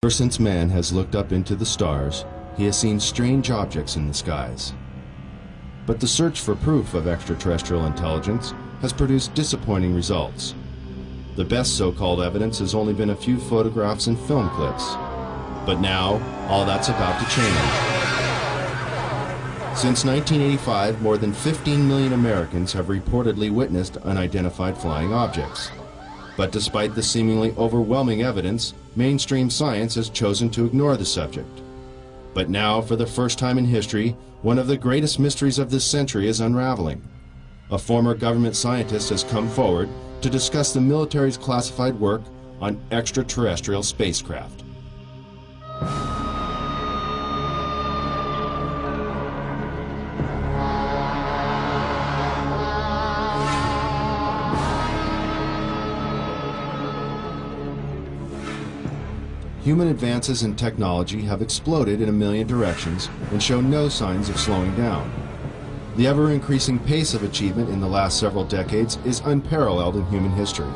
Ever since man has looked up into the stars, he has seen strange objects in the skies. But the search for proof of extraterrestrial intelligence has produced disappointing results. The best so-called evidence has only been a few photographs and film clips. But now, all that's about to change. Since 1985, more than 15 million Americans have reportedly witnessed unidentified flying objects. But despite the seemingly overwhelming evidence, mainstream science has chosen to ignore the subject. But now, for the first time in history, one of the greatest mysteries of this century is unraveling. A former government scientist has come forward to discuss the military's classified work on extraterrestrial spacecraft. Human advances in technology have exploded in a million directions and show no signs of slowing down. The ever-increasing pace of achievement in the last several decades is unparalleled in human history.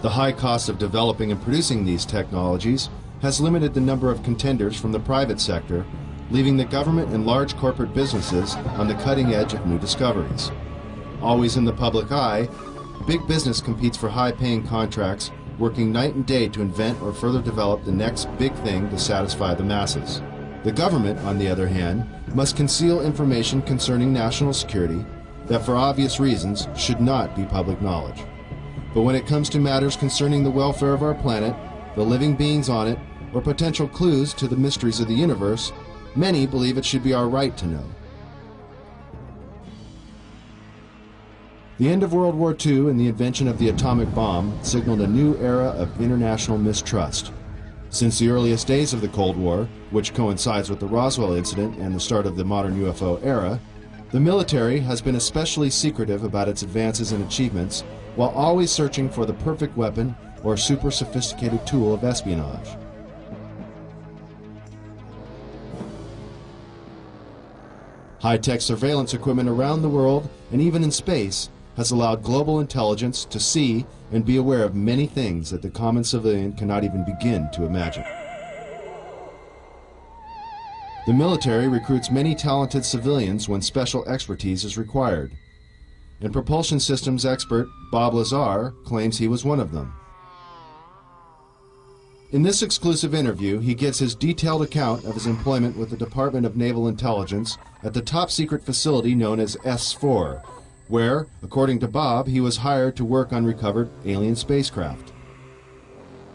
The high cost of developing and producing these technologies has limited the number of contenders from the private sector, leaving the government and large corporate businesses on the cutting edge of new discoveries. Always in the public eye, big business competes for high-paying contracts, working night and day to invent or further develop the next big thing to satisfy the masses. The government, on the other hand, must conceal information concerning national security that, for obvious reasons, should not be public knowledge. But when it comes to matters concerning the welfare of our planet, the living beings on it, or potential clues to the mysteries of the universe, many believe it should be our right to know. The end of World War II and the invention of the atomic bomb signaled a new era of international mistrust. Since the earliest days of the Cold War, which coincides with the Roswell incident and the start of the modern UFO era, the military has been especially secretive about its advances and achievements, while always searching for the perfect weapon or super sophisticated tool of espionage. High-tech surveillance equipment around the world, and even in space, has allowed global intelligence to see and be aware of many things that the common civilian cannot even begin to imagine. The military recruits many talented civilians when special expertise is required, and propulsion systems expert Bob Lazar claims he was one of them. In this exclusive interview, he gives his detailed account of his employment with the Department of Naval Intelligence at the top-secret facility known as S4, where, according to Bob, he was hired to work on recovered alien spacecraft.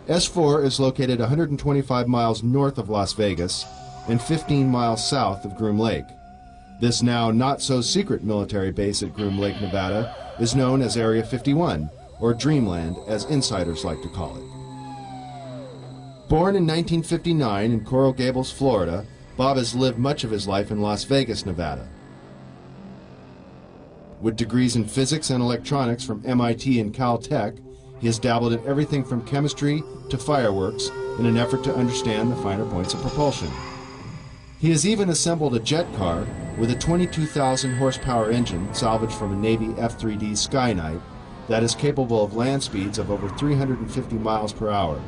S4 is located 125 miles north of Las Vegas and 15 miles south of Groom Lake. This now not-so-secret military base at Groom Lake, Nevada, is known as Area 51, or Dreamland, as insiders like to call it. Born in 1959 in Coral Gables, Florida, Bob has lived much of his life in Las Vegas, Nevada. With degrees in physics and electronics from MIT and Caltech, he has dabbled in everything from chemistry to fireworks in an effort to understand the finer points of propulsion. He has even assembled a jet car with a 22,000 horsepower engine salvaged from a Navy F-3D Sky Knight that is capable of land speeds of over 350 miles per hour.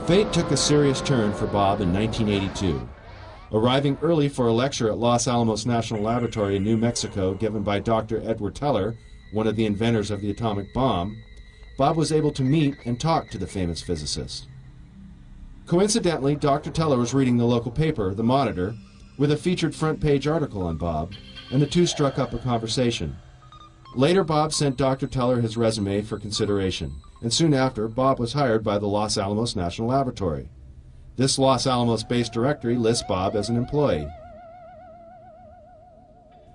Fate took a serious turn for Bob in 1982. Arriving early for a lecture at Los Alamos National Laboratory in New Mexico given by Dr. Edward Teller, one of the inventors of the atomic bomb, Bob was able to meet and talk to the famous physicist. Coincidentally, Dr. Teller was reading the local paper, The Monitor, with a featured front-page article on Bob, and the two struck up a conversation. Later, Bob sent Dr. Teller his resume for consideration, and soon after, Bob was hired by the Los Alamos National Laboratory. This Los Alamos-based directory lists Bob as an employee.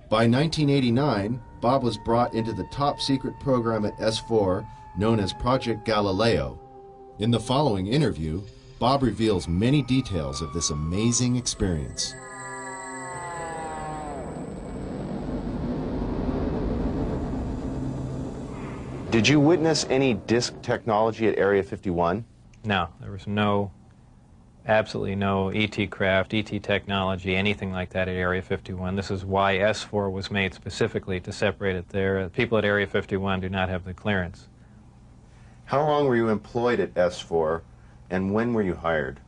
By 1989, Bob was brought into the top-secret program at S4 known as Project Galileo. In the following interview, Bob reveals many details of this amazing experience. Did you witness any disk technology at Area 51? No, there was absolutely no ET craft, ET technology, anything like that at Area 51. This is why S4 was made specifically to separate it there. People at Area 51 do not have the clearance. How long were you employed at S4 And when were you hired?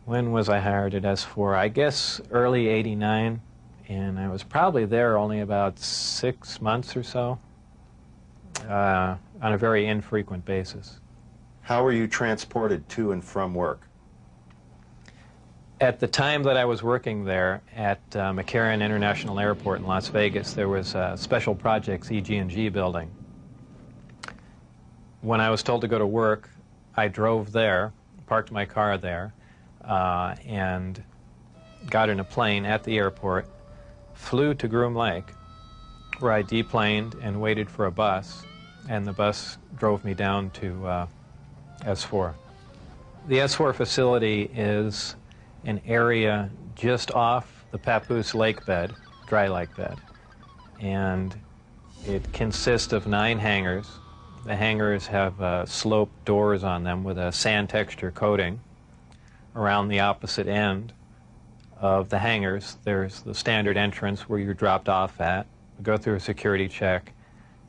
When was I hired at S4? I guess early '89, and I was probably there only about 6 months or so, on a very infrequent basis. How were you transported to and from work? At the time that I was working there at McCarran International Airport in Las Vegas, there was a Special Projects EG&G building. When I was told to go to work, I drove there, parked my car there, and got in a plane at the airport, flew to Groom Lake, where I deplaned and waited for a bus, and the bus drove me down to S4. The S4 facility is an area just off the Papoose lake bed, dry lake bed, and it consists of 9 hangars. The hangars have sloped doors on them with a sand texture coating. Around the opposite end of the hangars, there's the standard entrance where you're dropped off at, go through a security check,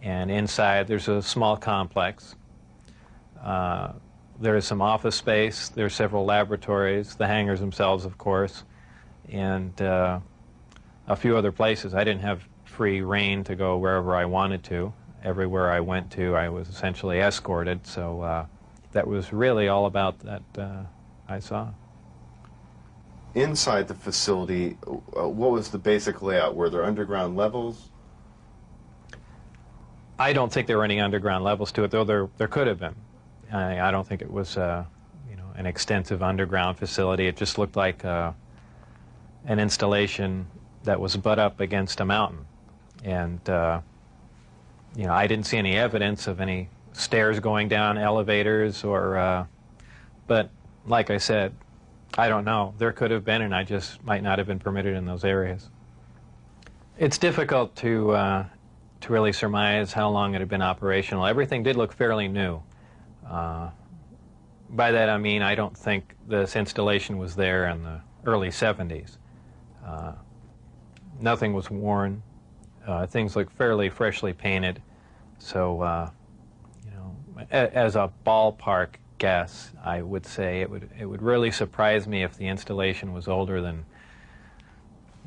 and inside there's a small complex. There is some office space, there's several laboratories, the hangars themselves, of course, and a few other places. I didn't have free rein to go wherever I wanted to. Everywhere I went to, I was essentially escorted, so that was really all about that I saw. Inside the facility, what was the basic layout? Were there underground levels? I don't think there were any underground levels to it, though there could have been. I don't think it was an extensive underground facility. It just looked like an installation that was butt up against a mountain. And I didn't see any evidence of any stairs going down, elevators, or but like I said, I don't know. There could have been, and I just might not have been permitted in those areas. It's difficult to really surmise how long it had been operational. Everything did look fairly new. By that I mean I don't think this installation was there in the early 70s. Nothing was worn. Things look fairly freshly painted. So, as a ballpark guess, I would say it would really surprise me if the installation was older than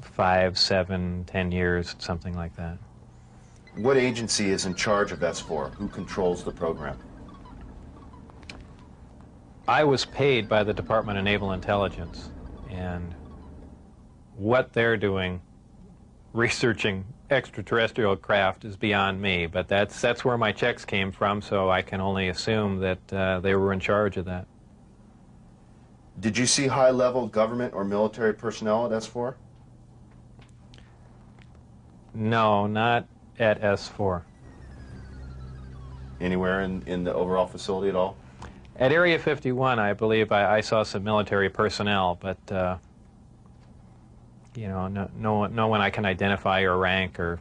5, 7, 10 years, something like that. What agency is in charge of S4? Who controls the program? I was paid by the Department of Naval Intelligence, and what they're doing, researching extraterrestrial craft, is beyond me, but that's where my checks came from, so I can only assume that they were in charge of that. Did you see high-level government or military personnel at S4? No, not at S4. Anywhere in the overall facility at all? At Area 51, I believe I saw some military personnel, but no one I can identify or rank or.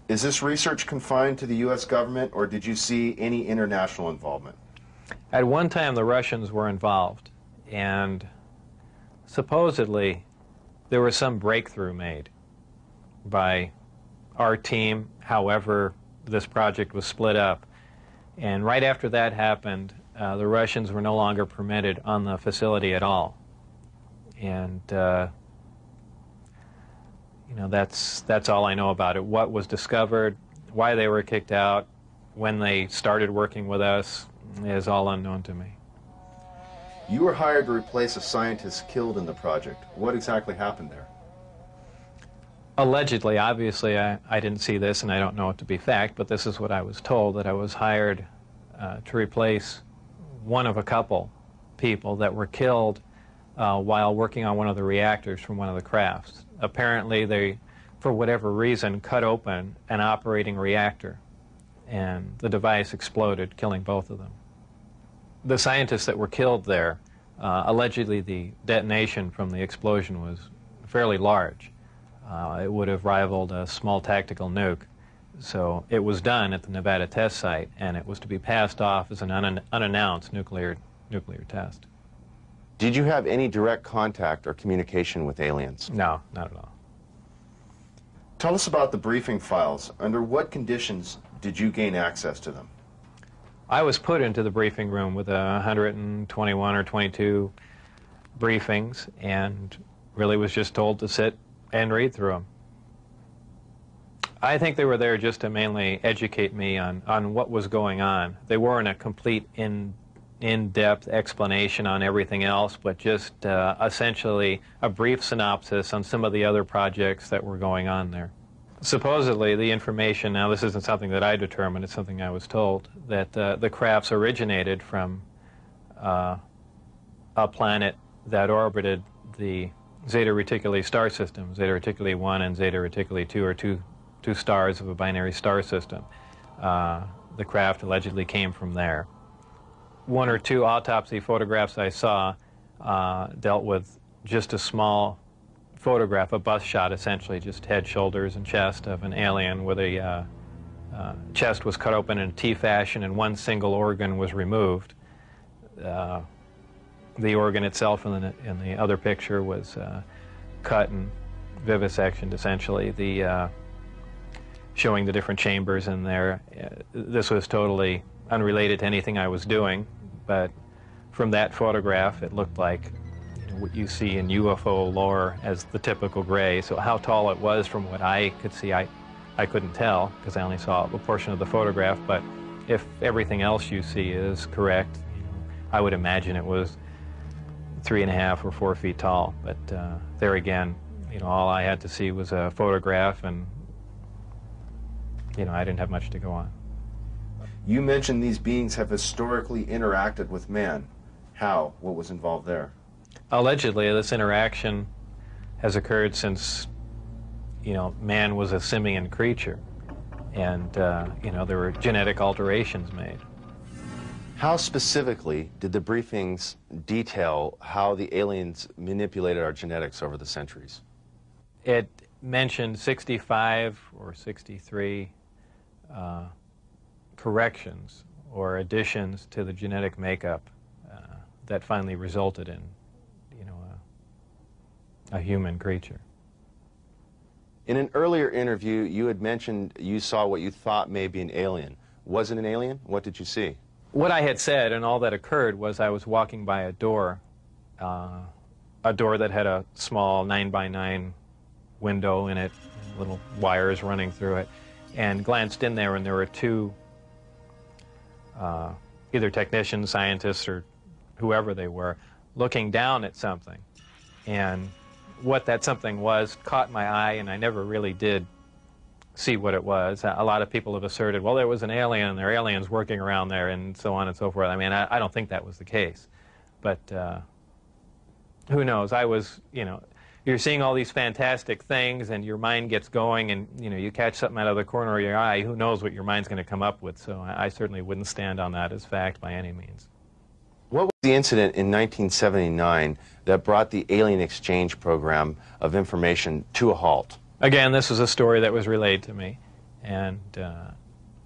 Is this research confined to the U.S. government, or did you see any international involvement? At one time, the Russians were involved, and supposedly there was some breakthrough made by our team. However, this project was split up. And right after that happened, the Russians were no longer permitted on the facility at all. And, that's all I know about it. What was discovered, why they were kicked out, when they started working with us, is all unknown to me. You were hired to replace a scientist killed in the project. What exactly happened there? Allegedly, obviously, I didn't see this, and I don't know it to be fact, but this is what I was told, that I was hired to replace one of a couple people that were killed while working on one of the reactors from one of the crafts. Apparently, they, for whatever reason, cut open an operating reactor, and the device exploded, killing both of them. The scientists that were killed there, allegedly the detonation from the explosion was fairly large. It would have rivaled a small tactical nuke. So it was done at the Nevada test site, and it was to be passed off as an unannounced nuclear test. Did you have any direct contact or communication with aliens? No, not at all. Tell us about the briefing files. Under what conditions did you gain access to them? I was put into the briefing room with 121 or 22 briefings and really was just told to sit and read through them. I think they were there just to mainly educate me on what was going on. They weren't a complete in-depth explanation on everything else, but just essentially a brief synopsis on some of the other projects that were going on there. Supposedly, the information, now this isn't something that I determined, it's something I was told, that the crafts originated from a planet that orbited the Zeta Reticuli star system. Zeta Reticuli 1 and Zeta Reticuli 2 are two stars of a binary star system. The craft allegedly came from there. One or two autopsy photographs I saw dealt with just a small photograph, a bust shot essentially, just head, shoulders, and chest of an alien where the chest was cut open in a T fashion and one single organ was removed. The organ itself in the other picture was cut and vivisectioned essentially, showing the different chambers in there. This was totally unrelated to anything I was doing, but from that photograph it looked like what you see in UFO lore as the typical gray. So how tall it was from what I could see, I couldn't tell because I only saw a portion of the photograph, but if everything else you see is correct, I would imagine it was 3.5 or 4 feet tall. But there again, all I had to see was a photograph, and I didn't have much to go on. You mentioned these beings have historically interacted with man. How? What was involved there? Allegedly, this interaction has occurred since, man was a simian creature, and, there were genetic alterations made. How specifically did the briefings detail how the aliens manipulated our genetics over the centuries? It mentioned 65 or 63 corrections or additions to the genetic makeup that finally resulted in a human creature. In an earlier interview, you had mentioned you saw what you thought may be an alien. Was it an alien? What did you see? What I had said and all that occurred was I was walking by a door that had a small 9x9 window in it, little wires running through it, and glanced in there, and there were two either technicians, scientists, or whoever they were, looking down at something. And what that something was caught my eye, and I never really did see what it was. A lot of people have asserted, well, there was an alien, and there are aliens working around there, and so on and so forth. I mean, I don't think that was the case. But who knows? I was, you're seeing all these fantastic things, and your mind gets going, and, you catch something out of the corner of your eye. Who knows what your mind's going to come up with? So I certainly wouldn't stand on that as fact by any means. What was the incident in 1979 that brought the alien exchange program of information to a halt? Again, this is a story that was relayed to me, and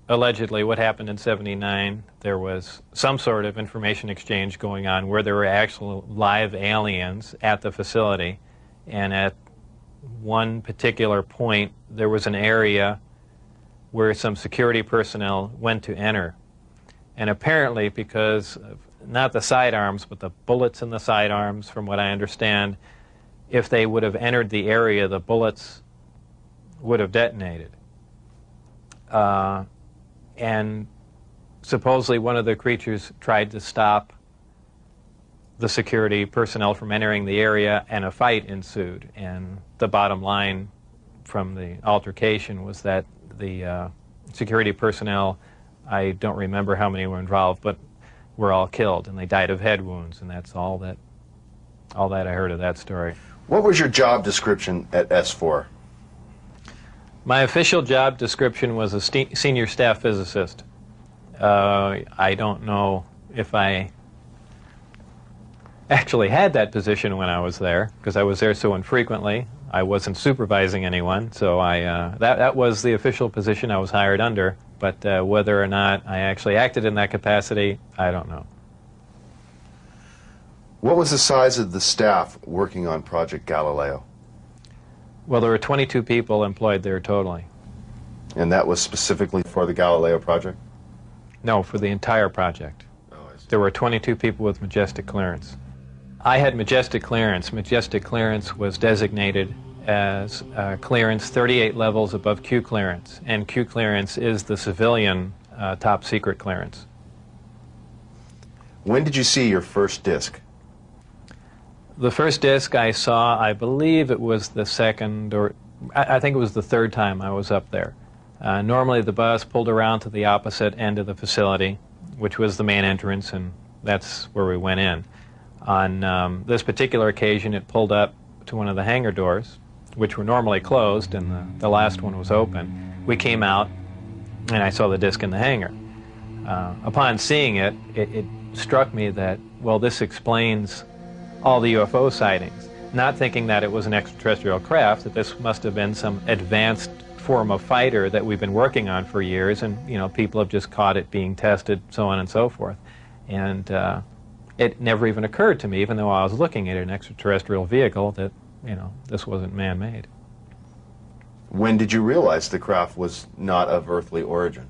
allegedly what happened in '79, there was some sort of information exchange going on where there were actual live aliens at the facility, and at one particular point there was an area where some security personnel went to enter, and apparently because of not the sidearms, but the bullets in the sidearms, from what I understand, if they would have entered the area, the bullets would have detonated. And supposedly one of the creatures tried to stop the security personnel from entering the area, and a fight ensued. And the bottom line from the altercation was that the security personnel, I don't remember how many were involved, but were all killed, and they died of head wounds, and that's all that I heard of that story. What was your job description at S4? My official job description was a senior staff physicist. I don't know if I actually had that position when I was there, because I was there so infrequently. I wasn't supervising anyone, so that was the official position I was hired under. But whether or not I actually acted in that capacity, I don't know. What was the size of the staff working on Project Galileo? Well, there were 22 people employed there totally. And that was specifically for the Galileo project? No, for the entire project. Oh, I see. There were 22 people with majestic clearance. I had majestic clearance. Majestic clearance was designated as clearance 38 levels above Q clearance, and Q clearance is the civilian top secret clearance. When did you see your first disc? The first disc I saw, I believe it was the second, or I think it was the third time I was up there. Normally the bus pulled around to the opposite end of the facility, which was the main entrance, and that's where we went in. On this particular occasion, it pulled up to one of the hangar doors, which were normally closed, and the last one was open. We came out, and I saw the disc in the hangar. Upon seeing it, it struck me that, well, this explains all the UFO sightings. Not thinking that it was an extraterrestrial craft, that this must have been some advanced form of fighter that we've been working on for years, and you know, people have just caught it being tested, so on and so forth. And it never even occurred to me, even though I was looking at an extraterrestrial vehicle, that, you know, this wasn't man-made. When did you realize the craft was not of earthly origin?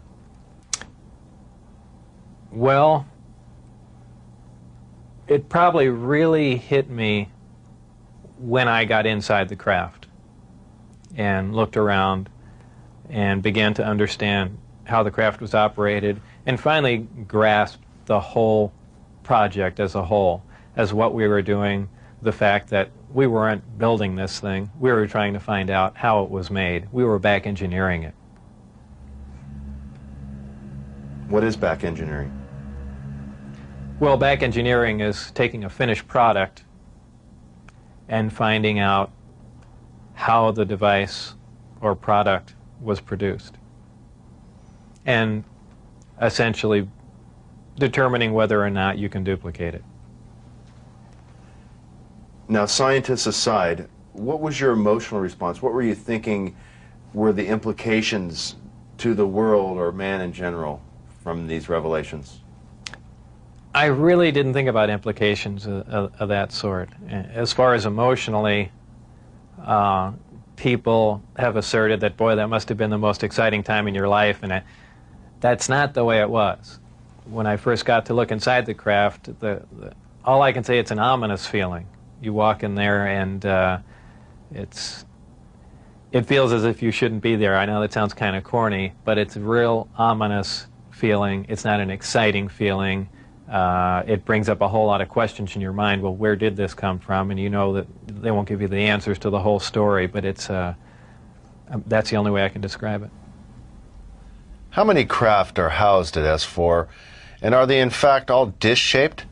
Well, it probably really hit me when I got inside the craft and looked around and began to understand how the craft was operated, and finally grasped the whole project as a whole, as what we were doing, the fact that we weren't building this thing, we were trying to find out how it was made. We were back engineering it. What is back engineering? Well, back engineering is taking a finished product and finding out how the device or product was produced, and essentially determining whether or not you can duplicate it. Now, scientists aside, what was your emotional response? What were you thinking were the implications to the world or man in general from these revelations? I really didn't think about implications of that sort. As far as emotionally, people have asserted that, boy, that must have been the most exciting time in your life, and that's not the way it was. When I first got to look inside the craft, all I can say, it's an ominous feeling. You walk in there and it feels as if you shouldn't be there. I know that sounds kind of corny, but it's a real ominous feeling. It's not an exciting feeling. It brings up a whole lot of questions in your mind. Well, where did this come from? And you know that they won't give you the answers to the whole story, but it's that's the only way I can describe it. How many craft are housed at S4, and are they in fact all dish-shaped?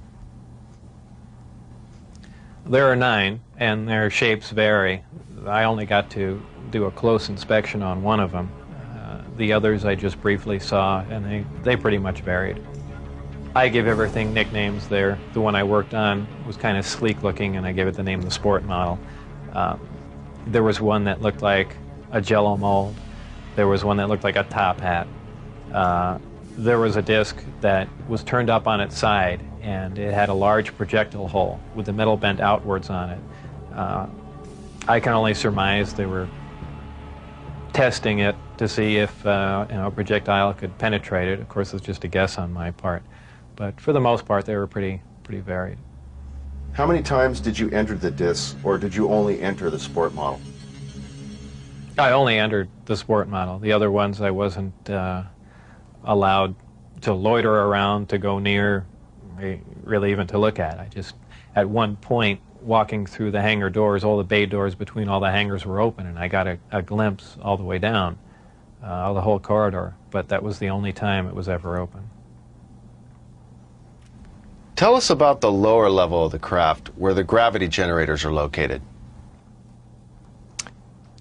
There are 9, and their shapes vary. I only got to do a close inspection on one of them. The others I just briefly saw, and they pretty much varied. I give everything nicknames there. The one I worked on was kind of sleek looking, and I gave it the name the Sport model. There was one that looked like a Jello mold. There was one that looked like a top hat. There was a disc that was turned up on its side, and it had a large projectile hole with the metal bent outwards on it. I can only surmise they were testing it to see if a projectile could penetrate it. Of course, it's just a guess on my part. But for the most part, they were pretty varied. How many times did you enter the disc, or did you only enter the Sport model? I only entered the Sport model. The other ones I wasn't allowed to loiter around, to go near, really even to look at. I just, at one point, walking through the hangar doors, all the bay doors between all the hangars were open, and I got a glimpse all the way down, of the whole corridor, but that was the only time it was ever open. Tell us about the lower level of the craft, where the gravity generators are located.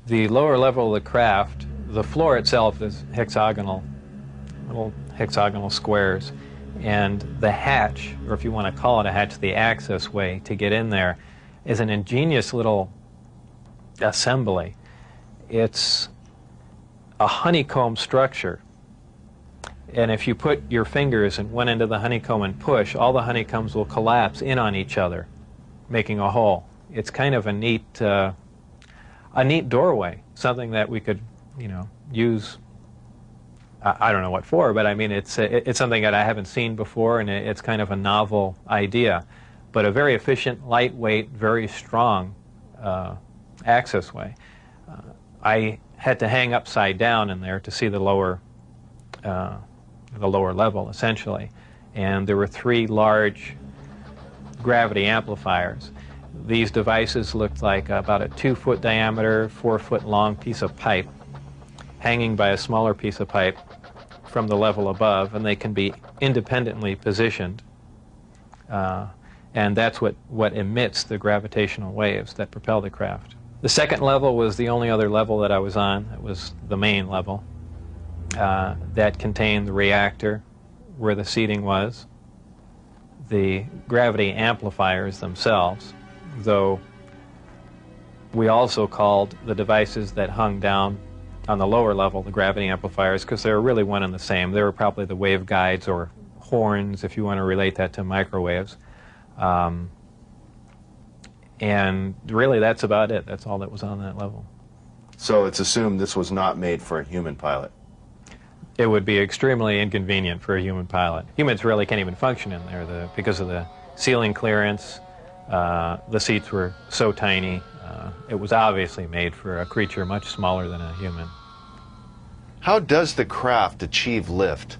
The lower level of the craft, the floor itself is hexagonal, little hexagonal squares, and the hatch, or if you want to call it a hatch, the access way to get in there, is an ingenious little assembly. It's a honeycomb structure, and if you put your fingers in one end of the honeycomb and push, all the honeycombs will collapse in on each other, making a hole. It's kind of a neat doorway, something that we could, use I don't know what for, but I mean, it's something that I haven't seen before, and it's kind of a novel idea. But a very efficient, lightweight, very strong access way. I had to hang upside down in there to see the lower level, essentially. And there were 3 large gravity amplifiers. These devices looked like about a 2-foot diameter, 4-foot long piece of pipe hanging by a smaller piece of pipe from the level above, and they can be independently positioned. And that's what emits the gravitational waves that propel the craft. The second level was the only other level that I was on. It was the main level that contained the reactor where the seating was, the gravity amplifiers themselves, though we also called the devices that hung down on the lower level the gravity amplifiers, because they were really one and the same. They were probably the wave guides or horns, if you want to relate that to microwaves. And really, that's about it. That's all that was on that level. So it's assumed this was not made for a human pilot. It would be extremely inconvenient for a human pilot. Humans really can't even function in there because of the ceiling clearance. The seats were so tiny. It was obviously made for a creature much smaller than a human. How does the craft achieve lift?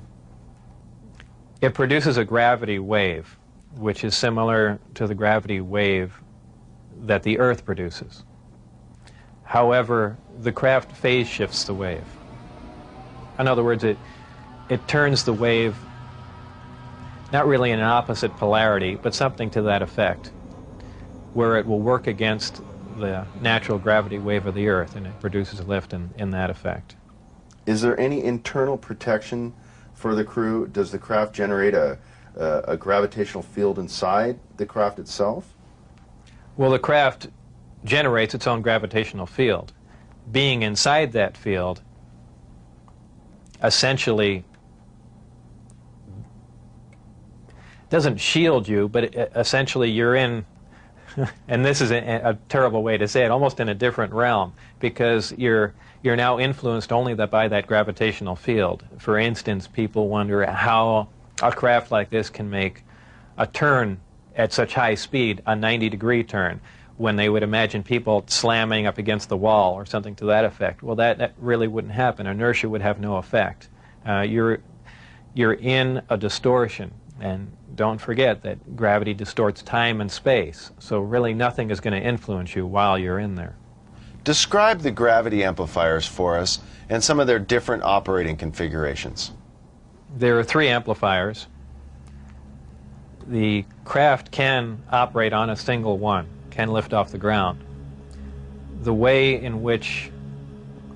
It produces a gravity wave, which is similar to the gravity wave that the Earth produces. However, the craft phase shifts the wave. In other words, it turns the wave not really in an opposite polarity, but something to that effect, where it will work against the natural gravity wave of the Earth, and it produces a lift in that effect. Is there any internal protection for the crew? Does the craft generate a gravitational field inside the craft itself? Well, the craft generates its own gravitational field. Being inside that field essentially doesn't shield you, but essentially you're in, and this is a terrible way to say it, almost in a different realm, because you're now influenced only by that gravitational field. For instance, people wonder how a craft like this can make a turn at such high speed, a 90-degree turn, when they would imagine people slamming up against the wall or something to that effect. Well, that really wouldn't happen. Inertia would have no effect. You're in a distortion, and don't forget that gravity distorts time and space, so really nothing is going to influence you while you're in there. Describe the gravity amplifiers for us and some of their different operating configurations. There are 3 amplifiers. The craft can operate on a single one, can lift off the ground. The way in which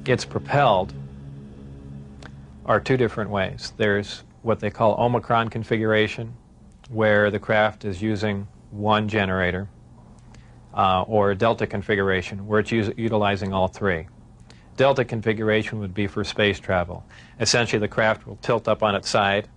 it's propelled are 2 different ways. There's what they call Omicron configuration, where the craft is using one generator, or Delta configuration, where it's utilizing all 3. Delta configuration would be for space travel. Essentially, the craft will tilt up on its side,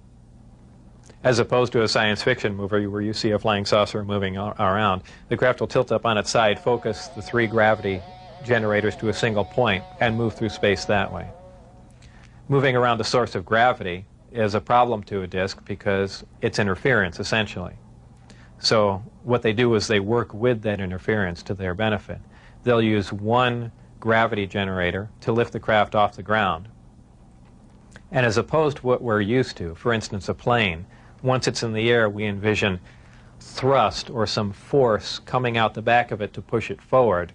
as opposed to a science fiction movie where you see a flying saucer moving around. The craft will tilt up on its side, focus the 3 gravity generators to a single point, and move through space that way. Moving around the source of gravity is a problem to a disk because it's interference, essentially. So what they do is they work with that interference to their benefit. They'll use one gravity generator to lift the craft off the ground. And as opposed to what we're used to, for instance, a plane, once it's in the air, we envision thrust or some force coming out the back of it to push it forward.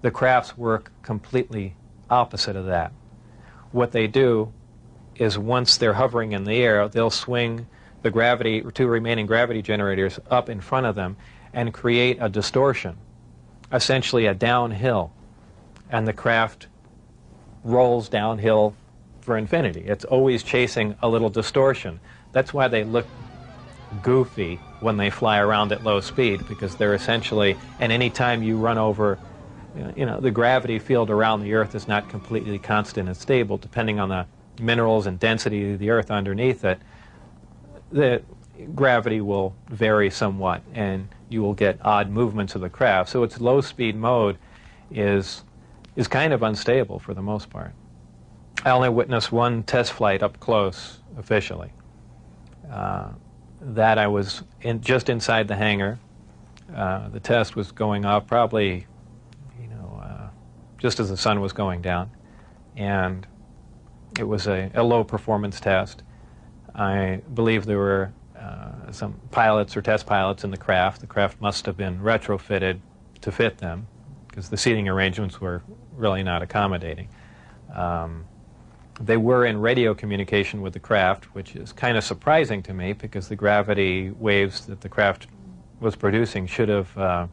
The crafts work completely opposite of that. What they do is once they're hovering in the air, they'll swing the gravity, 2 remaining gravity generators up in front of them and create a distortion, essentially a downhill, and the craft rolls downhill for infinity. It's always chasing a little distortion. That's why they look goofy when they fly around at low speed, because they're essentially, and any time you run over, the gravity field around the Earth is not completely constant and stable, depending on the minerals and density of the Earth underneath it. The gravity will vary somewhat, and you will get odd movements of the craft. So its low-speed mode is kind of unstable for the most part. I only witnessed one test flight up close, officially. That I was just inside the hangar. The test was going off probably, just as the sun was going down. And it was a low performance test. I believe there were some pilots or test pilots in the craft. The craft must have been retrofitted to fit them, because the seating arrangements were really not accommodating. They were in radio communication with the craft, which is kind of surprising to me, because the gravity waves that the craft was producing should have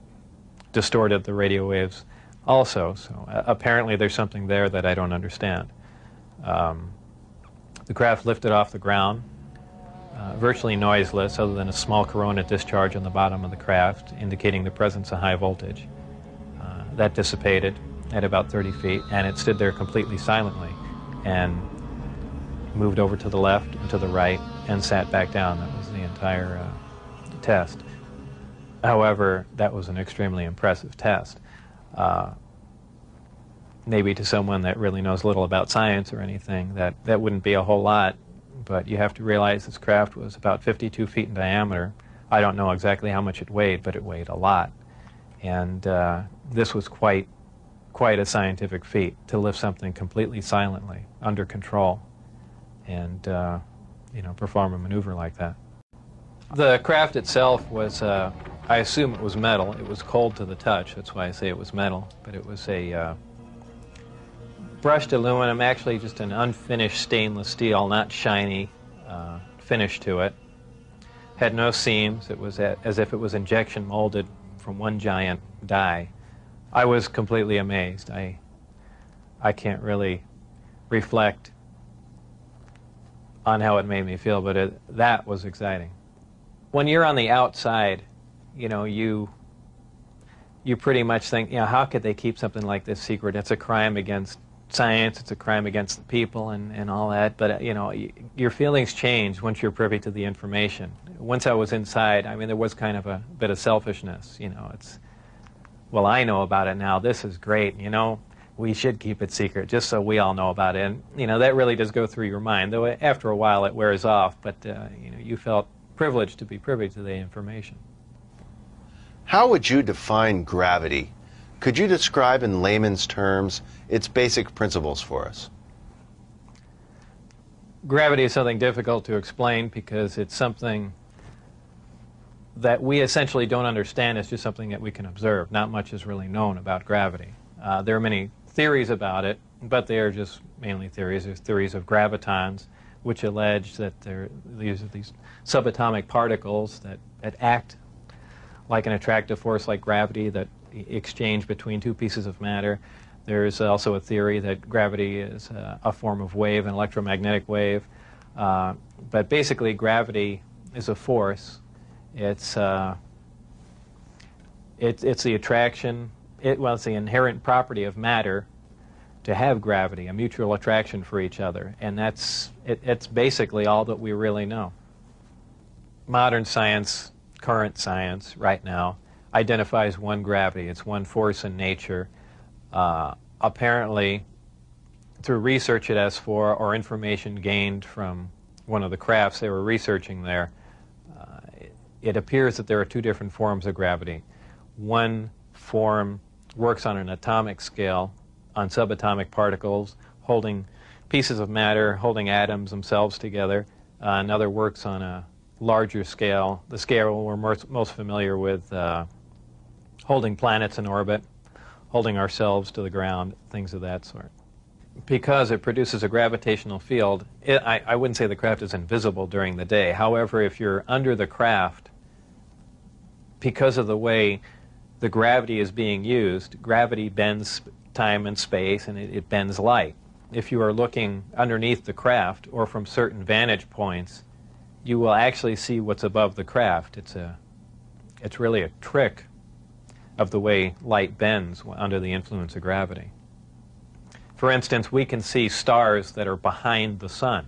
distorted the radio waves also. So apparently there's something there that I don't understand. The craft lifted off the ground, virtually noiseless, other than a small corona discharge on the bottom of the craft, indicating the presence of high voltage. That dissipated at about 30 feet, and it stood there completely silently, and moved over to the left and to the right, and sat back down. That was the entire test. However, that was an extremely impressive test. Maybe to someone that really knows little about science or anything, that wouldn't be a whole lot, but you have to realize this craft was about 52 feet in diameter. I don't know exactly how much it weighed, but it weighed a lot. And this was quite a scientific feat, to lift something completely silently, under control, and perform a maneuver like that. The craft itself was, I assume it was metal. It was cold to the touch, that's why I say it was metal, but it was a brushed aluminum, actually just an unfinished stainless steel, not shiny, finish to it. Had no seams. It was as if it was injection molded from one giant die. I was completely amazed. I can't really reflect on how it made me feel, but that was exciting. When you're on the outside, you pretty much think, how could they keep something like this secret? It's a crime against science, it's a crime against the people, and all that. But your feelings change once you're privy to the information. Once I was inside, I mean, there was kind of a bit of selfishness. It's, well, I know about it now. This is great. We should keep it secret just so we all know about it. And that really does go through your mind. Though after a while it wears off. But you felt privileged to be privy to the information. How would you define gravity? Could you describe in layman's terms its basic principles for us? Gravity is something difficult to explain, because it's something that we essentially don't understand. It's just something that we can observe. Not much is really known about gravity. There are many theories about it, but they are just mainly theories. There's theories of gravitons, which allege that these subatomic particles that act like an attractive force like gravity, that exchange between two pieces of matter. There's also a theory that gravity is a form of wave, an electromagnetic wave. But basically, gravity is a force. It's the attraction. It's the inherent property of matter to have gravity, a mutual attraction for each other, and it's basically all that we really know. Modern science, current science, right now, identifies one gravity. It's one force in nature. Apparently, through research at S4 or information gained from one of the crafts they were researching there, it appears that there are two different forms of gravity. One form works on an atomic scale, on subatomic particles, holding pieces of matter, holding atoms themselves together. Another works on a larger scale, the scale we're most familiar with, holding planets in orbit, holding ourselves to the ground, things of that sort. Because it produces a gravitational field, I wouldn't say the craft is invisible during the day. However, if you're under the craft, because of the way the gravity is being used, gravity bends time and space, and it bends light. If you are looking underneath the craft or from certain vantage points, you will actually see what's above the craft. It's really a trick of the way light bends under the influence of gravity. For instance, we can see stars that are behind the sun,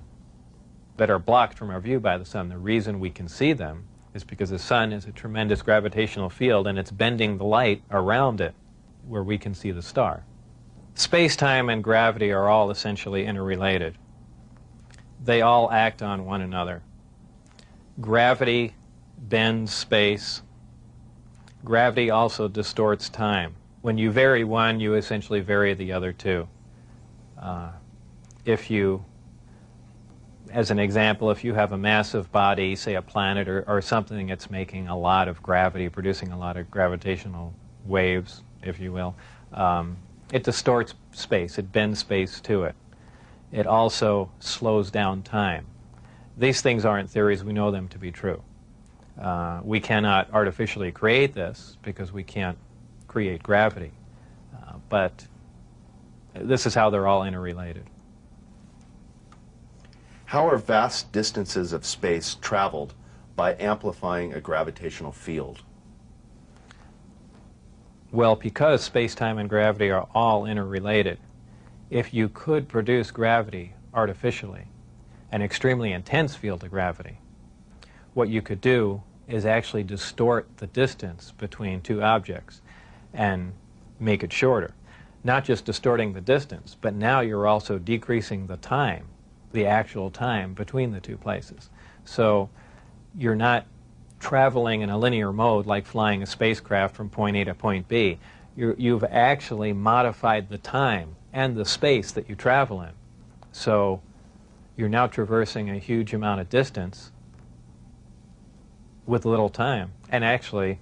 that are blocked from our view by the sun. The reason we can see them is because the sun is a tremendous gravitational field, and it's bending the light around it where we can see the star. Space-time and gravity are all essentially interrelated. They all act on one another. Gravity bends space. Gravity also distorts time. When you vary one, you essentially vary the other two. If you, as an example, if you have a massive body, say a planet or something that's making a lot of gravity, producing a lot of gravitational waves, if you will, it distorts space. It bends space to it. It also slows down time. These things aren't theories. We know them to be true. We cannot artificially create this because we can't create gravity. But this is how they're all interrelated. How are vast distances of space traveled by amplifying a gravitational field? Well, because space-time and gravity are all interrelated, if you could produce gravity artificially, an extremely intense field of gravity, what you could do is actually distort the distance between two objects and make it shorter. Not just distorting the distance, but now you're also decreasing the time, the actual time between the two places. So you're not traveling in a linear mode like flying a spacecraft from point A to point B. You've actually modified the time and the space that you travel in. So you're now traversing a huge amount of distance with little time, and actually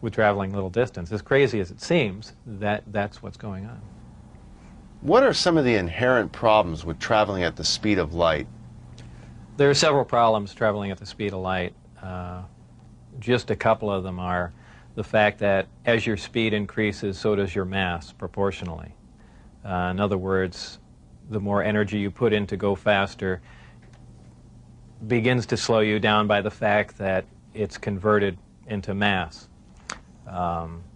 with traveling little distance. As crazy as it seems, that's what's going on. What are some of the inherent problems with traveling at the speed of light? There are several problems traveling at the speed of light. Just a couple of them are the fact that as your speed increases, so does your mass proportionally. In other words, the more energy you put in to go faster begins to slow you down by the fact that it's converted into mass.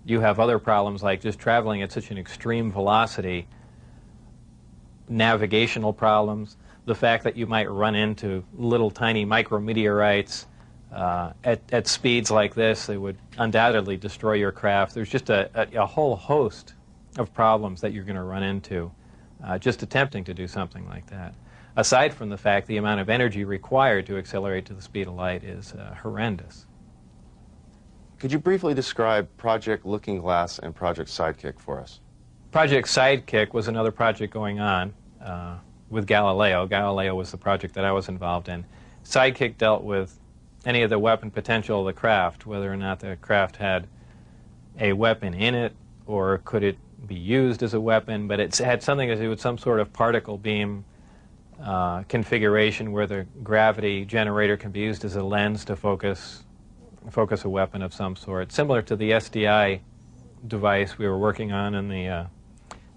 You have other problems like just traveling at such an extreme velocity, navigational problems, the fact that you might run into little tiny micrometeorites at speeds like this. They would undoubtedly destroy your craft. There's just a whole host of problems that you're going to run into just attempting to do something like that. Aside from the fact the amount of energy required to accelerate to the speed of light is horrendous. Could you briefly describe Project Looking Glass and Project Sidekick for us? Project Sidekick was another project going on with Galileo. Galileo was the project that I was involved in. Sidekick dealt with any of the weapon potential of the craft, whether or not the craft had a weapon in it or could it be used as a weapon, but it had something to do with some sort of particle beam configuration where the gravity generator can be used as a lens to focus a weapon of some sort, similar to the SDI device we were working on in the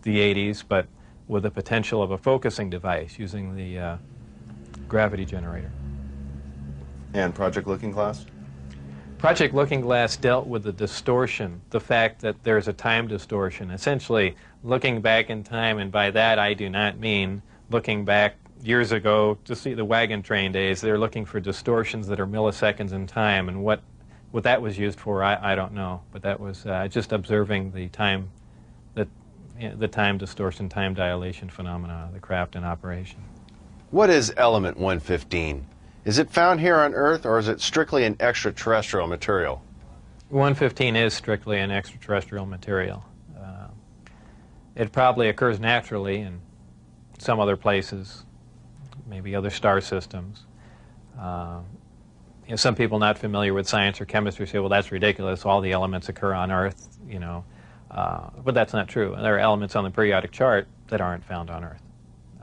80s, but with the potential of a focusing device using the gravity generator. And Project Looking Glass? Project Looking Glass dealt with the distortion, the fact that there's a time distortion, essentially looking back in time, and by that I do not mean looking back years ago to see the wagon train days. They're looking for distortions that are milliseconds in time, and what that was used for, I don't know, but that was just observing the time, the time distortion, time dilation phenomena of the craft in operation. What is element 115? Is it found here on Earth, or is it strictly an extraterrestrial material? 115 is strictly an extraterrestrial material. It probably occurs naturally in some other places, maybe other star systems. Some people not familiar with science or chemistry say, well, that's ridiculous, all the elements occur on Earth, but that's not true. There are elements on the periodic chart that aren't found on Earth.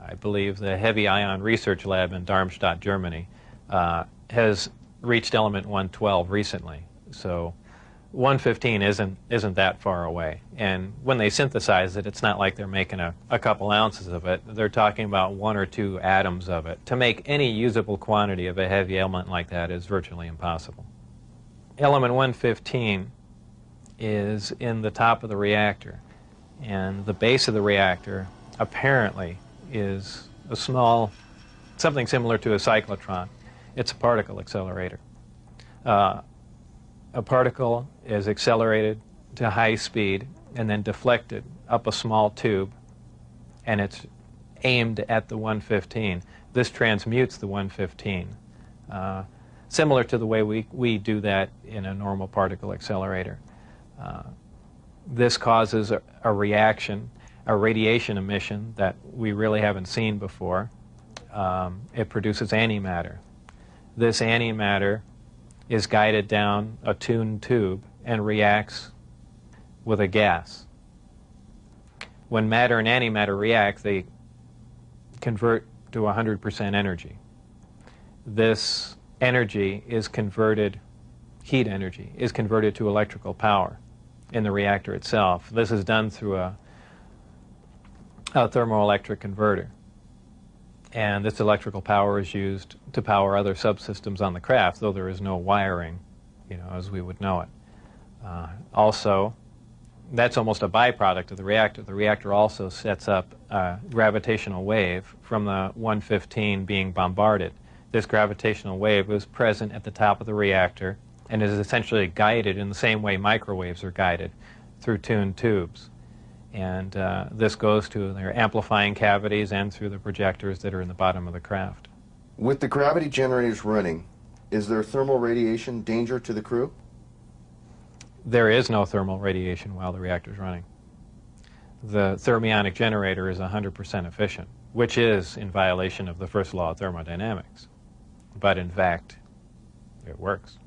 I believe the Heavy Ion Research Lab in Darmstadt, Germany, has reached element 112 recently. So 115 isn't that far away. And when they synthesize it, it's not like they're making a couple ounces of it. They're talking about 1 or 2 atoms of it. To make any usable quantity of a heavy element like that is virtually impossible. Element 115 is in the top of the reactor. And the base of the reactor apparently is a small, something similar to a cyclotron. It's a particle accelerator. A particle is accelerated to high speed and then deflected up a small tube and it's aimed at the 115. This transmutes the 115, similar to the way we do that in a normal particle accelerator. This causes a reaction, a radiation emission that we really haven't seen before. It produces antimatter. This antimatter is guided down a tuned tube and reacts with a gas. When matter and antimatter react, they convert to 100% energy. This energy is converted, heat energy, is converted to electrical power in the reactor itself. This is done through a thermoelectric converter. And this electrical power is used to power other subsystems on the craft, though there is no wiring, as we would know it. Also, that's almost a byproduct of the reactor. The reactor also sets up a gravitational wave from the 115 being bombarded. This gravitational wave is present at the top of the reactor and is essentially guided in the same way microwaves are guided, through tuned tubes. And this goes to their amplifying cavities and through the projectors that are in the bottom of the craft. With the gravity generators running, is there thermal radiation danger to the crew? There is no thermal radiation while the reactor is running. The thermionic generator is 100% efficient, which is in violation of the first law of thermodynamics. But in fact, it works.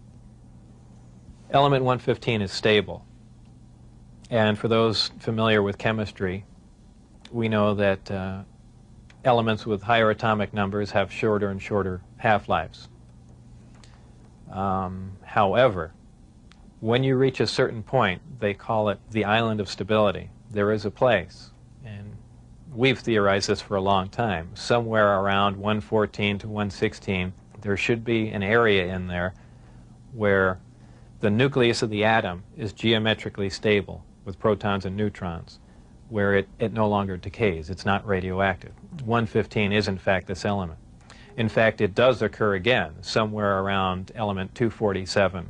Element 115 is stable. And for those familiar with chemistry, we know that elements with higher atomic numbers have shorter and shorter half-lives. However, when you reach a certain point, they call it the island of stability. There is a place, and we've theorized this for a long time, somewhere around 114 to 116, there should be an area in there where the nucleus of the atom is geometrically stable with protons and neutrons, where it no longer decays. It's not radioactive. 115 is in fact this element. In fact, it does occur again somewhere around element 247.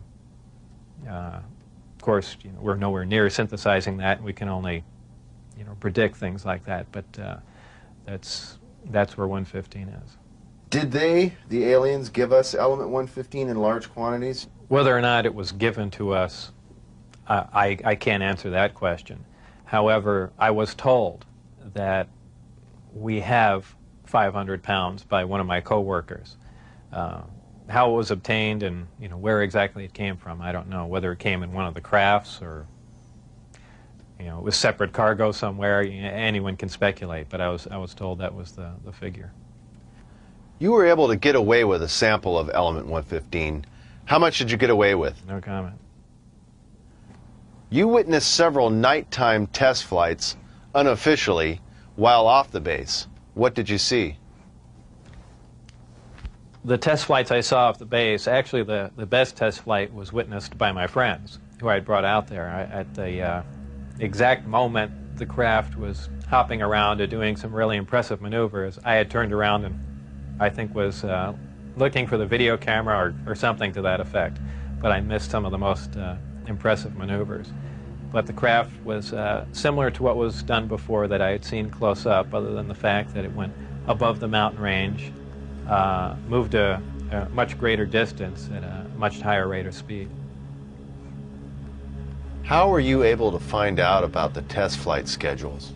Of course, we're nowhere near synthesizing that, and we can only predict things like that, but that's where 115 is. Did the aliens, give us element 115 in large quantities? Whether or not it was given to us, I can't answer that question. However, I was told that we have 500 pounds by one of my co-workers. How it was obtained and where exactly it came from, I don't know. Whether it came in one of the crafts or it was separate cargo somewhere, anyone can speculate. But I was told that was the figure. You were able to get away with a sample of element 115. How much did you get away with? No comment. You witnessed several nighttime test flights unofficially while off the base. What did you see? The test flights I saw off the base, actually the best test flight was witnessed by my friends who I had brought out there. At the exact moment the craft was hopping around and doing some really impressive maneuvers, I had turned around and I think was looking for the video camera or something to that effect, but I missed some of the most impressive maneuvers. But the craft was similar to what was done before that I had seen close up, other than the fact that it went above the mountain range, moved a much greater distance at a much higher rate of speed. How were you able to find out about the test flight schedules?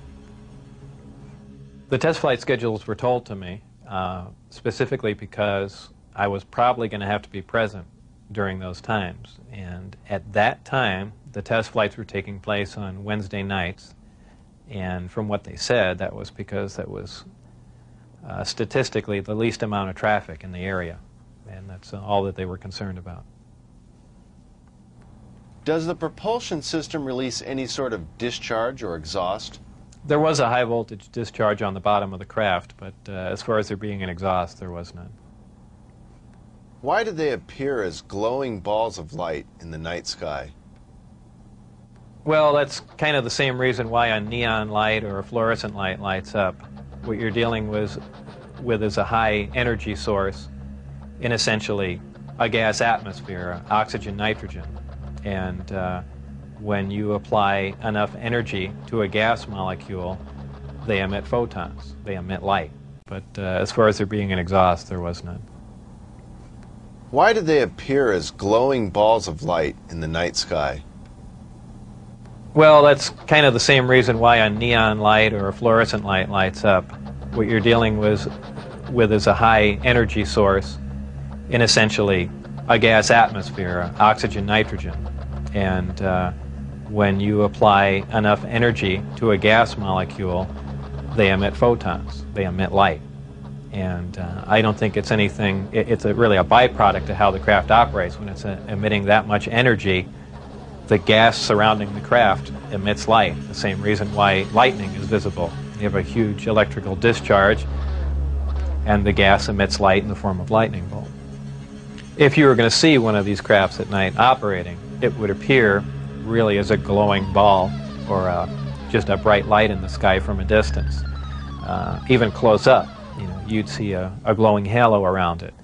The test flight schedules were told to me specifically because I was probably going to have to be present during those times. And at that time, the test flights were taking place on Wednesday nights. And from what they said, that was because that was statistically the least amount of traffic in the area. And that's all that they were concerned about. Does the propulsion system release any sort of discharge or exhaust? There was a high voltage discharge on the bottom of the craft, but as far as there being an exhaust, there was none. Why did they appear as glowing balls of light in the night sky? Well, that's kind of the same reason why a neon light or a fluorescent light lights up. What you're dealing with is a high energy source in essentially a gas atmosphere, oxygen, nitrogen. And when you apply enough energy to a gas molecule, they emit photons. They emit light. But as far as there being an exhaust, there was none. Why do they appear as glowing balls of light in the night sky? Well, that's kind of the same reason why a neon light or a fluorescent light lights up. What you're dealing with is a high energy source in essentially a gas atmosphere, oxygen, nitrogen. And when you apply enough energy to a gas molecule, they emit photons, they emit light. And I don't think it's anything, it's really a byproduct of how the craft operates. When it's emitting that much energy, the gas surrounding the craft emits light, the same reason why lightning is visible. You have a huge electrical discharge, and the gas emits light in the form of lightning bolt. If you were going to see one of these crafts at night operating, it would appear really as a glowing ball or just a bright light in the sky from a distance. Even close up, you'd see a glowing halo around it.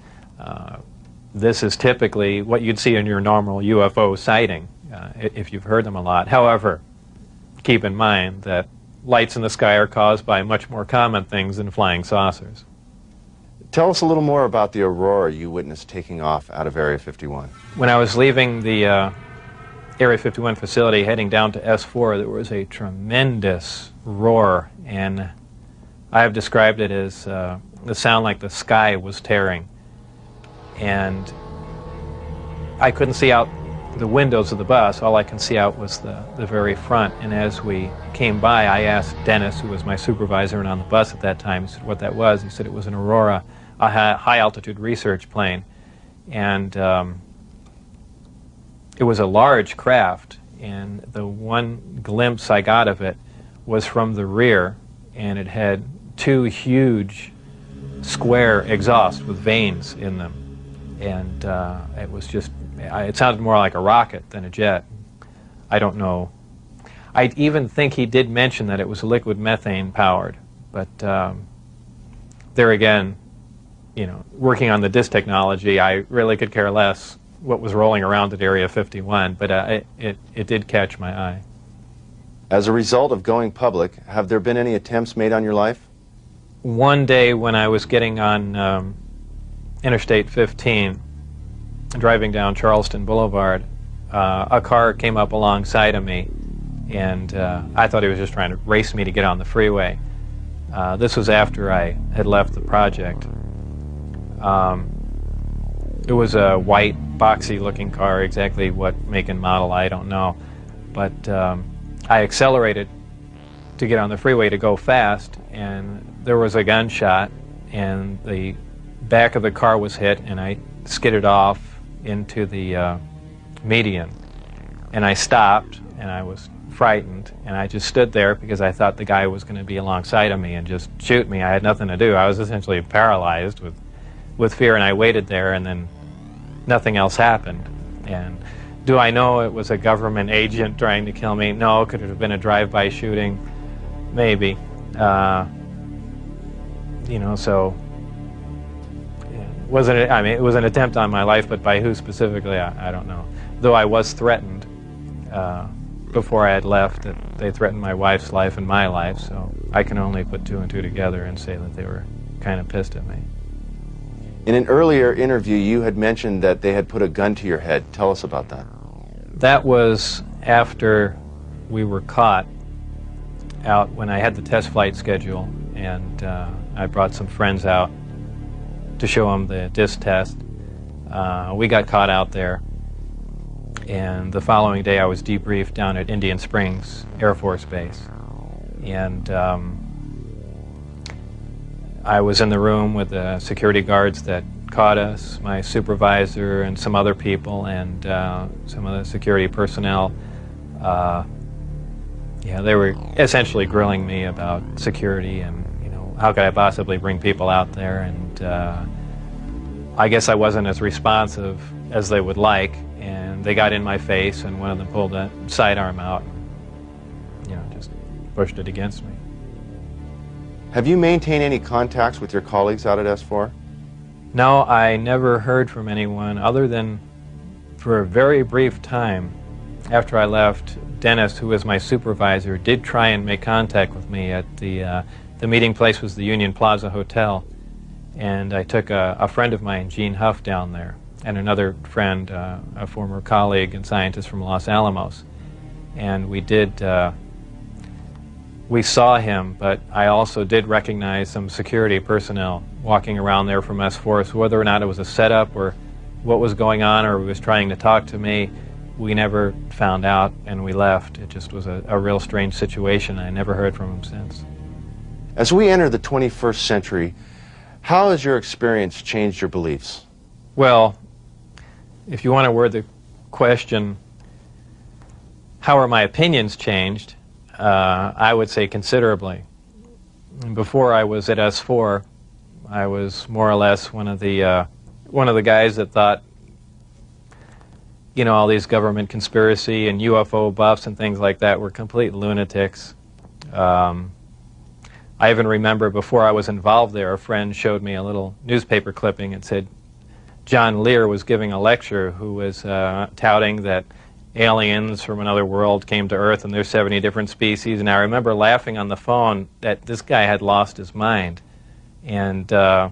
This is typically what you'd see in your normal UFO sighting, if you've heard them a lot. However, keep in mind that lights in the sky are caused by much more common things than flying saucers. Tell us a little more about the aurora you witnessed taking off out of Area 51. When I was leaving the Area 51 facility heading down to S4, there was a tremendous roar, and I have described it as the sound like the sky was tearing. And I couldn't see out the windows of the bus. All I could see out was the very front. And as we came by, I asked Dennis, who was my supervisor and on the bus at that time, he said what that was. He said it was an Aurora, a high-altitude research plane. And it was a large craft, and the one glimpse I got of it was from the rear, and it had two huge square exhausts with vanes in them. And it was just, it sounded more like a rocket than a jet. I don't know. I even think he did mention that it was liquid methane powered, but there again, working on the disk technology, I really could care less what was rolling around at Area 51, but it did catch my eye. As a result of going public, have there been any attempts made on your life? One day when I was getting on Interstate 15, driving down Charleston Boulevard, a car came up alongside of me, and I thought he was just trying to race me to get on the freeway. This was after I had left the project. It was a white, boxy-looking car. Exactly what make and model, I don't know. But I accelerated to get on the freeway to go fast, and there was a gunshot, and the back of the car was hit, and I skidded off into the median. And I stopped, and I was frightened, and I just stood there because I thought the guy was going to be alongside of me and just shoot me. I had nothing to do. I was essentially paralyzed with fear, and I waited there, and then nothing else happened. And do I know it was a government agent trying to kill me? No. Could it have been a drive-by shooting? Maybe. So it was an attempt on my life, but by who specifically, I don't know. Though I was threatened before I had left, that they threatened my wife's life and my life, so I can only put two and two together and say that they were kind of pissed at me. In an earlier interview, you had mentioned that they had put a gun to your head. Tell us about that. That was after we were caught out when I had the test flight schedule, and I brought some friends out to show them the disc test. We got caught out there, and the following day I was debriefed down at Indian Springs Air Force Base. And I was in the room with the security guards that caught us, my supervisor and some other people, and some of the security personnel. They were essentially grilling me about security and, how could I possibly bring people out there, and I guess I wasn't as responsive as they would like, and they got in my face, and one of them pulled a sidearm out and, just pushed it against me. Have you maintained any contacts with your colleagues out at S4? No, I never heard from anyone other than for a very brief time. after I left, Dennis, who was my supervisor, did try and make contact with me at the meeting place was the Union Plaza Hotel, and I took a friend of mine, Gene Huff, down there, and another friend, a former colleague and scientist from Los Alamos, and we saw him, but I also did recognize some security personnel walking around there from S4, so whether or not it was a setup or what was going on or he was trying to talk to me, we never found out, and we left. It just was a real strange situation. I never heard from him since. As we enter the 21st century, how has your experience changed your beliefs? Well, if you want to word the question, how are my opinions changed? I would say considerably. Before I was at S4, I was more or less one of the guys that thought, you know, all these government conspiracy and UFO buffs and things like that were complete lunatics. I even remember before I was involved there, a friend showed me a little newspaper clipping and said John Lear was giving a lecture who was touting that aliens from another world came to Earth and there's 70 different species. And I remember laughing on the phone that this guy had lost his mind. And I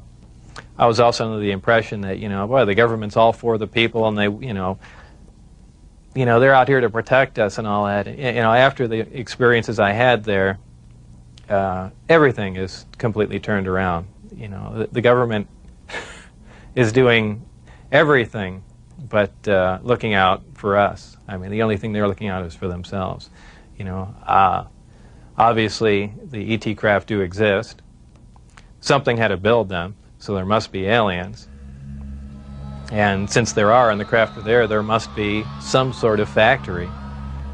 was also under the impression that, you know, boy, the government's all for the people and they, you know, they're out here to protect us and all that. You know, after the experiences I had there, everything is completely turned around. You know, the government is doing everything but looking out for us. I mean, the only thing they're looking out is for themselves. You know, obviously the ET craft do exist. Something had to build them, so there must be aliens. And since there are and the craft are there must be some sort of factory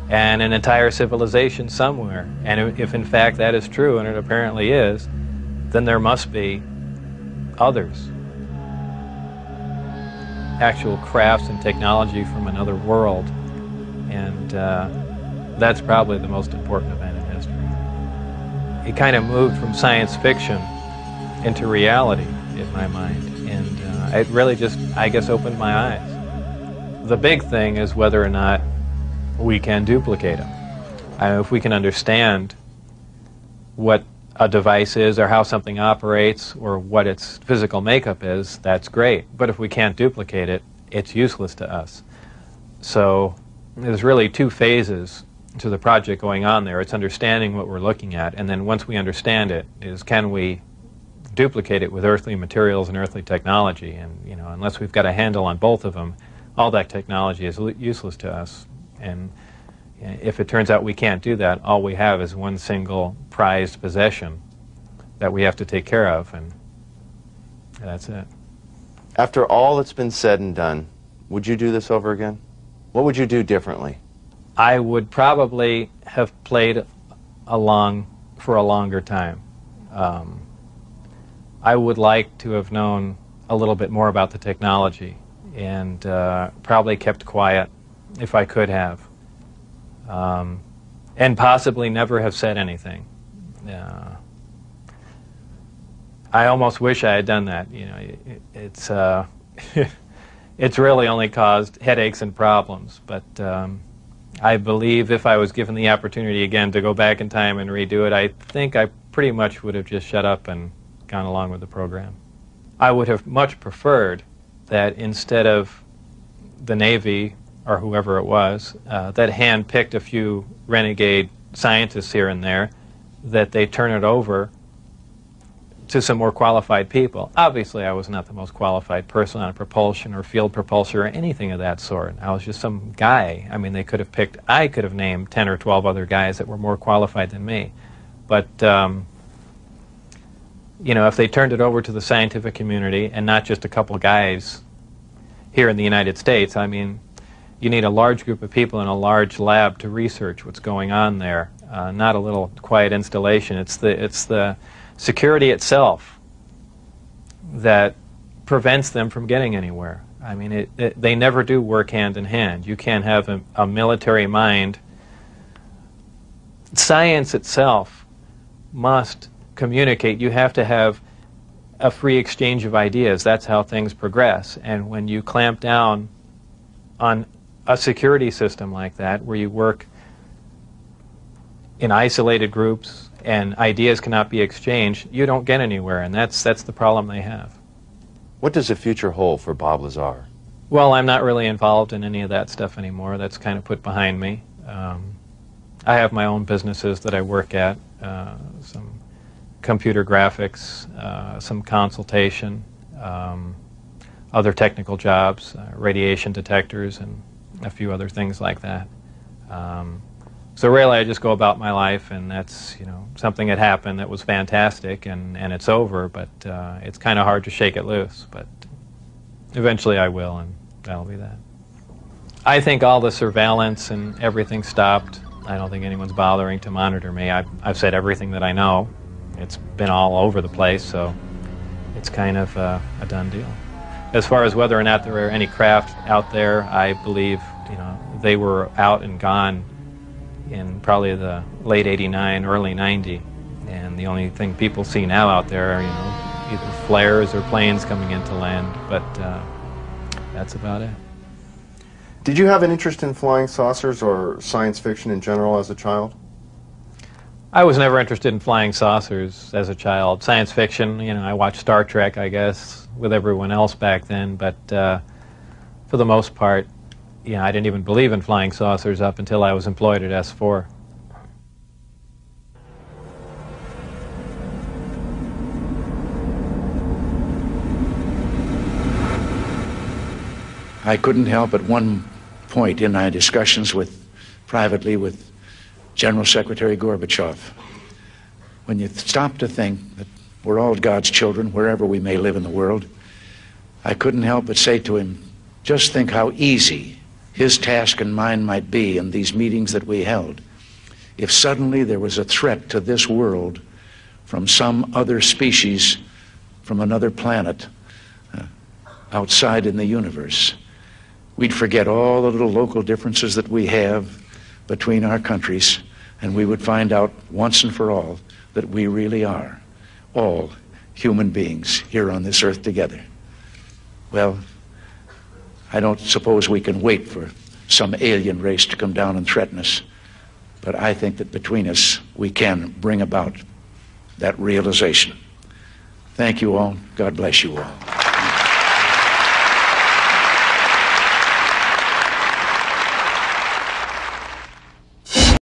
and an entire civilization somewhere. And if in fact that is true, and it apparently is, then there must be others. Actual crafts and technology from another world. And that's probably the most important event in history. It kind of moved from science fiction into reality in my mind. And it really just, I guess, opened my eyes. The big thing is whether or not we can duplicate them. If we can understand what a device is or how something operates or what its physical makeup is, that's great. But if we can't duplicate it, it's useless to us. So there's really two phases to the project going on there. It's understanding what we're looking at, and then once we understand it, is can we duplicate it with earthly materials and earthly technology? And, you know, unless we've got a handle on both of them, all that technology is useless to us. And if it turns out we can't do that, all we have is one single prized possession that we have to take care of, and that's it. After all that's been said and done, would you do this over again? What would you do differently? I would probably have played along for a longer time. I would like to have known a little bit more about the technology and probably kept quiet if I could have. And possibly never have said anything. I almost wish I had done that. You know, it's it's really only caused headaches and problems. But I believe if I was given the opportunity again to go back in time and redo it, I think I pretty much would have just shut up and gone along with the program. I would have much preferred that instead of the Navy or whoever it was, that hand-picked a few renegade scientists here and there, that they turn it over to some more qualified people. Obviously, I was not the most qualified person on propulsion or field propulsion or anything of that sort. I was just some guy. I mean, they could have picked, I could have named 10 or 12 other guys that were more qualified than me. But, you know, if they turned it over to the scientific community and not just a couple guys here in the United States, I mean, you need a large group of people in a large lab to research what's going on there, not a little quiet installation. It's the security itself that prevents them from getting anywhere. I mean, they never do work hand in hand. You can't have a military mind. Science itself must communicate. You have to have a free exchange of ideas. That's how things progress. And when you clamp down on a security system like that, where you work in isolated groups and ideas cannot be exchanged, you don't get anywhere, and that's the problem they have. What does the future hold for Bob Lazar? Well, I'm not really involved in any of that stuff anymore. That's kind of put behind me. I have my own businesses that I work at, some computer graphics, some consultation, other technical jobs, radiation detectors, and a few other things like that. So really, I just go about my life, and that's, you know, something that happened that was fantastic, and it's over, but it's kind of hard to shake it loose. But eventually I will, and that'll be that. I think all the surveillance and everything stopped. I don't think anyone's bothering to monitor me. I've said everything that I know. It's been all over the place, so it's kind of a done deal. As far as whether or not there are any craft out there, I believe, you know, they were out and gone in probably the late '89, early '90, and the only thing people see now out there are, you know, either flares or planes coming into land, but that's about it. Did you have an interest in flying saucers or science fiction in general as a child? I was never interested in flying saucers as a child. Science fiction, you know, I watched Star Trek, I guess, with everyone else back then, but for the most part, you know, I didn't even believe in flying saucers up until I was employed at S4. I couldn't help at one point in my discussions privately with General Secretary Gorbachev, when you stop to think that we're all God's children, wherever we may live in the world, I couldn't help but say to him, just think how easy his task and mine might be in these meetings that we held if suddenly there was a threat to this world from some other species, from another planet, outside in the universe. We'd forget all the little local differences that we have between our countries, and we would find out once and for all that we really are all human beings here on this earth together. Well, I don't suppose we can wait for some alien race to come down and threaten us, but I think that between us we can bring about that realization. Thank you all. God bless you all.